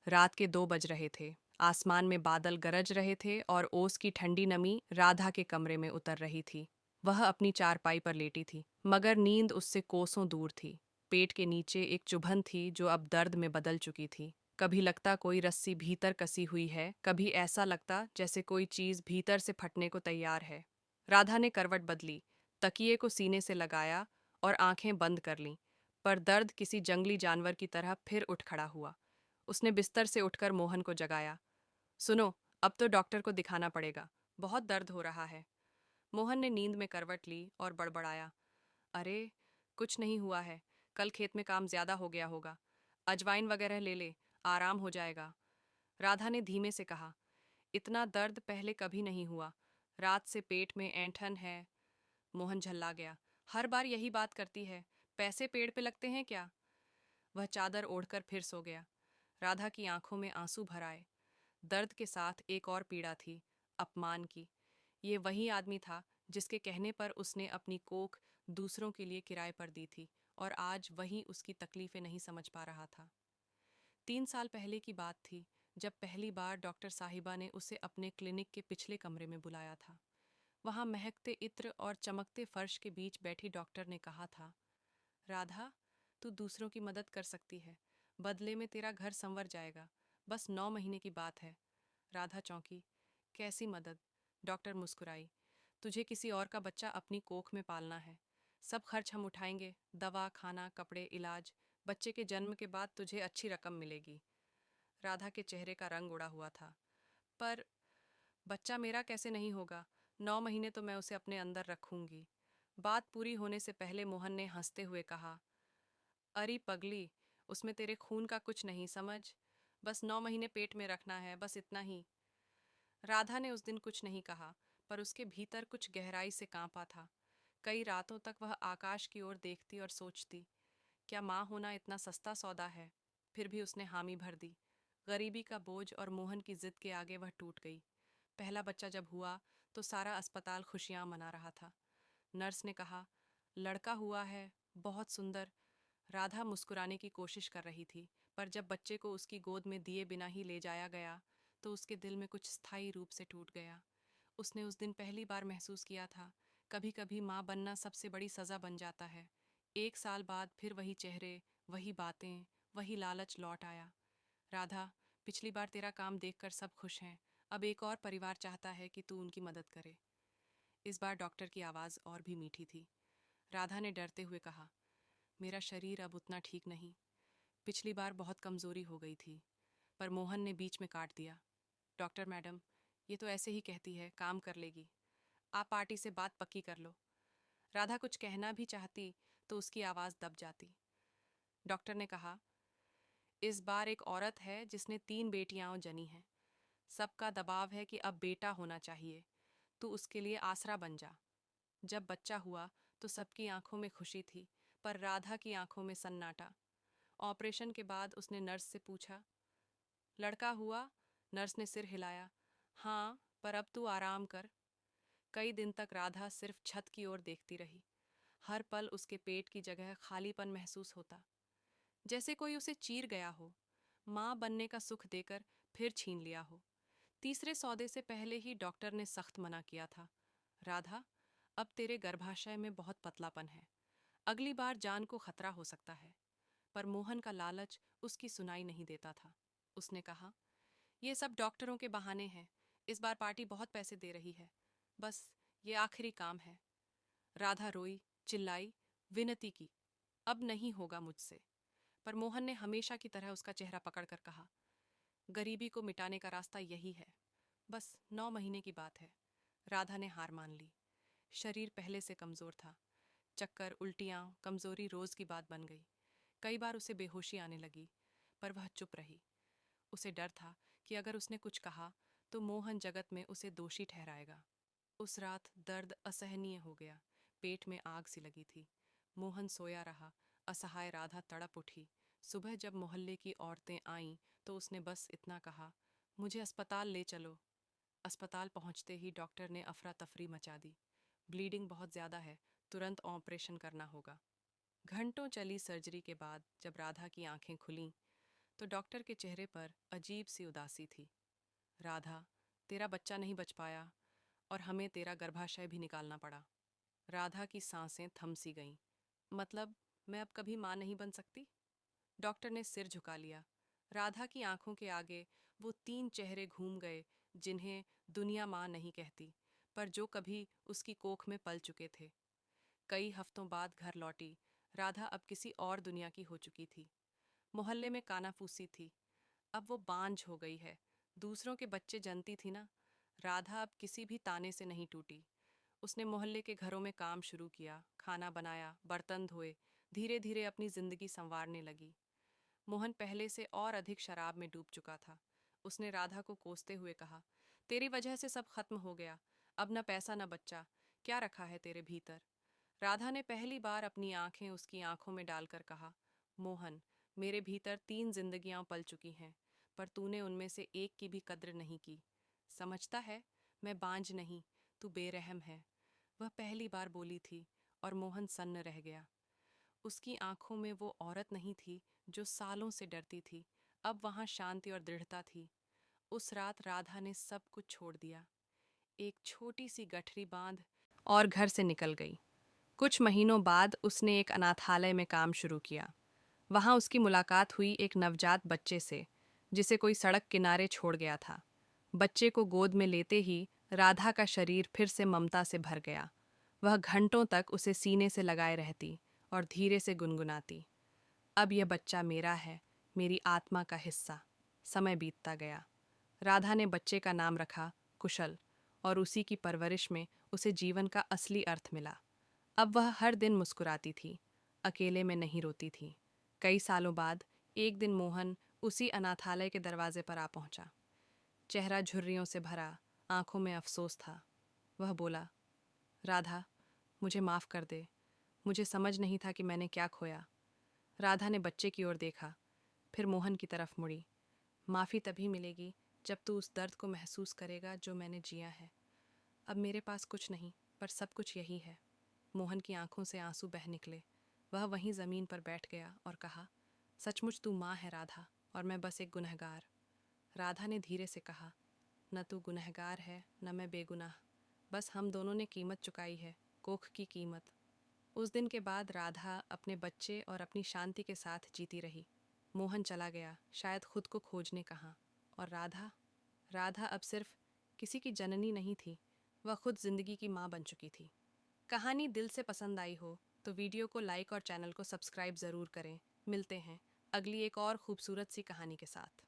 रात के 2 बज रहे थे। आसमान में बादल गरज रहे थे और ओस की ठंडी नमी राधा के कमरे में उतर रही थी। वह अपनी चारपाई पर लेटी थी, मगर नींद उससे कोसों दूर थी। पेट के नीचे एक चुभन थी जो अब दर्द में बदल चुकी थी। कभी लगता कोई रस्सी भीतर कसी हुई है, कभी ऐसा लगता जैसे कोई चीज भीतर से फटने को तैयार है। राधा ने करवट बदली, तकिए को सीने से लगाया और आंखें बंद कर लीं, पर दर्द किसी जंगली जानवर की तरह फिर उठ खड़ा हुआ। उसने बिस्तर से उठकर मोहन को जगाया। सुनो, अब तो डॉक्टर को दिखाना पड़ेगा, बहुत दर्द हो रहा है। मोहन ने नींद में करवट ली और बड़बड़ाया, अरे कुछ नहीं हुआ है, कल खेत में काम ज्यादा हो गया होगा। अजवाइन वगैरह ले ले, आराम हो जाएगा। राधा ने धीमे से कहा, इतना दर्द पहले कभी नहीं हुआ। रात से पेट में ऐंठन है। मोहन झल्ला गया। हर बार यही बात करती है, पैसे पेड़ पे लगते हैं क्या? वह चादर ओढ़कर फिर सो गया। राधा की आंखों में आंसू भर आए। दर्द के साथ एक और पीड़ा थी, अपमान की। ये वही आदमी था जिसके कहने पर उसने अपनी कोख दूसरों के लिए किराए पर दी थी, और आज वही उसकी तकलीफें नहीं समझ पा रहा था। 3 साल पहले की बात थी, जब पहली बार डॉक्टर साहिबा ने उसे अपने क्लिनिक के पिछले कमरे में बुलाया था। वहां महकते इत्र और चमकते फर्श के बीच बैठी डॉक्टर ने कहा था, राधा, तू दूसरों की मदद कर सकती है, बदले में तेरा घर संवर जाएगा। बस 9 महीने की बात है। राधा चौंकी। कैसी मदद? डॉक्टर मुस्कुराई। तुझे किसी और का बच्चा अपनी कोख में पालना है। सब खर्च हम उठाएंगे, दवा, खाना, कपड़े, इलाज। बच्चे के जन्म के बाद तुझे अच्छी रकम मिलेगी। राधा के चेहरे का रंग उड़ा हुआ था। पर बच्चा मेरा कैसे नहीं होगा? 9 महीने तो मैं उसे अपने अंदर रखूंगी। बात पूरी होने से पहले मोहन ने हंसते हुए कहा, अरे पगली, उसमें तेरे खून का कुछ नहीं, समझ। बस 9 महीने पेट में रखना है, बस इतना ही। राधा ने उस दिन कुछ नहीं कहा, पर उसके भीतर कुछ गहराई से कांपा था। कई रातों तक वह आकाश की ओर देखती और सोचती, क्या माँ होना इतना सस्ता सौदा है? फिर भी उसने हामी भर दी। गरीबी का बोझ और मोहन की जिद के आगे वह टूट गई। पहला बच्चा जब हुआ तो सारा अस्पताल खुशियां मना रहा था। नर्स ने कहा, लड़का हुआ है, बहुत सुंदर। राधा मुस्कुराने की कोशिश कर रही थी, पर जब बच्चे को उसकी गोद में दिए बिना ही ले जाया गया तो उसके दिल में कुछ स्थायी रूप से टूट गया। उसने उस दिन पहली बार महसूस किया था, कभी कभी माँ बनना सबसे बड़ी सज़ा बन जाता है। 1 साल बाद फिर वही चेहरे, वही बातें, वही लालच लौट आया। राधा, पिछली बार तेरा काम देखकर सब खुश हैं, अब एक और परिवार चाहता है कि तू उनकी मदद करे। इस बार डॉक्टर की आवाज़ और भी मीठी थी। राधा ने डरते हुए कहा, मेरा शरीर अब उतना ठीक नहीं। पिछली बार बहुत कमज़ोरी हो गई थी। पर मोहन ने बीच में काट दिया, डॉक्टर मैडम, ये तो ऐसे ही कहती है, काम कर लेगी। आप पार्टी से बात पक्की कर लो। राधा कुछ कहना भी चाहती तो उसकी आवाज़ दब जाती। डॉक्टर ने कहा, इस बार एक औरत है जिसने 3 बेटियां जनी हैं। सबका दबाव है कि अब बेटा होना चाहिए, तू उसके लिए आसरा बन जा। जब बच्चा हुआ तो सबकी आंखों में खुशी थी, पर राधा की आंखों में सन्नाटा। ऑपरेशन के बाद उसने नर्स से पूछा, लड़का हुआ? नर्स ने सिर हिलाया। हाँ, पर अब तू आराम कर। कई दिन तक राधा सिर्फ छत की ओर देखती रही। हर पल उसके पेट की जगह खालीपन महसूस होता, जैसे कोई उसे चीर गया हो, माँ बनने का सुख देकर फिर छीन लिया हो। तीसरे सौदे से पहले ही डॉक्टर ने सख्त मना किया था, राधा, अब तेरे गर्भाशय में बहुत पतलापन है, अगली बार जान को खतरा हो सकता है। पर मोहन का लालच उसकी सुनाई नहीं देता था। उसने कहा, ये सब डॉक्टरों के बहाने हैं। इस बार पार्टी बहुत पैसे दे रही है, बस ये आखिरी काम है। राधा रोई, चिल्लाई, विनती की, अब नहीं होगा मुझसे। पर मोहन ने हमेशा की तरह उसका चेहरा पकड़कर कहा, गरीबी को मिटाने का रास्ता यही है, बस 9 महीने की बात है। राधा ने हार मान ली। शरीर पहले से कमजोर था। चक्कर, उल्टियाँ, कमजोरी रोज की बात बन गई। कई बार उसे बेहोशी आने लगी, पर वह चुप रही। उसे डर था कि अगर उसने कुछ कहा तो मोहन जगत में उसे दोषी ठहराएगा। उस रात दर्द असहनीय हो गया। पेट में आग सी लगी थी। मोहन सोया रहा, असहाय राधा तड़प उठी। सुबह जब मोहल्ले की औरतें आईं तो उसने बस इतना कहा, मुझे अस्पताल ले चलो। अस्पताल पहुंचते ही डॉक्टर ने अफरा तफरी मचा दी। ब्लीडिंग बहुत ज़्यादा है, तुरंत ऑपरेशन करना होगा। घंटों चली सर्जरी के बाद जब राधा की आंखें खुलीं तो डॉक्टर के चेहरे पर अजीब सी उदासी थी। राधा, तेरा बच्चा नहीं बच पाया और हमें तेरा गर्भाशय भी निकालना पड़ा। राधा की सांसें थम सी गईं। मतलब, मैं अब कभी माँ नहीं बन सकती? डॉक्टर ने सिर झुका लिया। राधा की आंखों के आगे वो 3 चेहरे घूम गए जिन्हें दुनिया माँ नहीं कहती, पर जो कभी उसकी कोख में पल चुके थे। कई हफ्तों बाद घर लौटी, राधा अब किसी और दुनिया की हो चुकी थी। मोहल्ले में कानाफूसी थी। अब वो बांझ हो गई है। दूसरों के बच्चे जनती थी ना। राधा अब किसी भी ताने से नहीं टूटी। उसने मोहल्ले के घरों में काम शुरू किया, खाना बनाया, बर्तन धोए, धीरे धीरे अपनी जिंदगी संवारने लगी। मोहन पहले से और अधिक शराब में डूब चुका था। उसने राधा को कोसते हुए कहा, तेरी वजह से सब खत्म हो गया। अब न पैसा न बच्चा। क्या रखा है तेरे भीतर? राधा ने पहली बार अपनी आंखें उसकी आंखों में डालकर कहा, मोहन, मेरे भीतर 3 जिंदगियां पल चुकी हैं, पर तूने उनमें से एक की भी कद्र नहीं की। समझता है, मैं बांझ नहीं, तू बेरहम है। वह पहली बार बोली थी और मोहन सन्न रह गया। उसकी आंखों में वो औरत नहीं थी जो सालों से डरती थी। अब वहां शांति और दृढ़ता थी। उस रात राधा ने सब कुछ छोड़ दिया। एक छोटी सी गठरी बांध और घर से निकल गई। कुछ महीनों बाद उसने एक अनाथालय में काम शुरू किया। वहां उसकी मुलाकात हुई एक नवजात बच्चे से, जिसे कोई सड़क किनारे छोड़ गया था। बच्चे को गोद में लेते ही राधा का शरीर फिर से ममता से भर गया। वह घंटों तक उसे सीने से लगाए रहती और धीरे से गुनगुनाती, अब यह बच्चा मेरा है, मेरी आत्मा का हिस्सा। समय बीतता गया। राधा ने बच्चे का नाम रखा कुशल, और उसी की परवरिश में उसे जीवन का असली अर्थ मिला। अब वह हर दिन मुस्कुराती थी, अकेले में नहीं रोती थी। कई सालों बाद एक दिन मोहन उसी अनाथालय के दरवाजे पर आ पहुंचा। चेहरा झुर्रियों से भरा, आंखों में अफसोस था। वह बोला, राधा, मुझे माफ़ कर दे। मुझे समझ नहीं था कि मैंने क्या खोया। राधा ने बच्चे की ओर देखा, फिर मोहन की तरफ मुड़ी। माफ़ी तभी मिलेगी जब तू उस दर्द को महसूस करेगा जो मैंने जिया है। अब मेरे पास कुछ नहीं, पर सब कुछ यही है। मोहन की आंखों से आंसू बह निकले। वह वहीं ज़मीन पर बैठ गया और कहा, सचमुच तू माँ है राधा, और मैं बस एक गुनहगार। राधा ने धीरे से कहा, न तू गुनहगार है न मैं बेगुनाह। बस हम दोनों ने कीमत चुकाई है, कोख की कीमत। उस दिन के बाद राधा अपने बच्चे और अपनी शांति के साथ जीती रही। मोहन चला गया, शायद खुद को खोजने कहाँ। और राधा, राधा अब सिर्फ किसी की जननी नहीं थी, वह खुद जिंदगी की माँ बन चुकी थी। कहानी दिल से पसंद आई हो तो वीडियो को लाइक और चैनल को सब्सक्राइब ज़रूर करें। मिलते हैं अगली एक और खूबसूरत सी कहानी के साथ।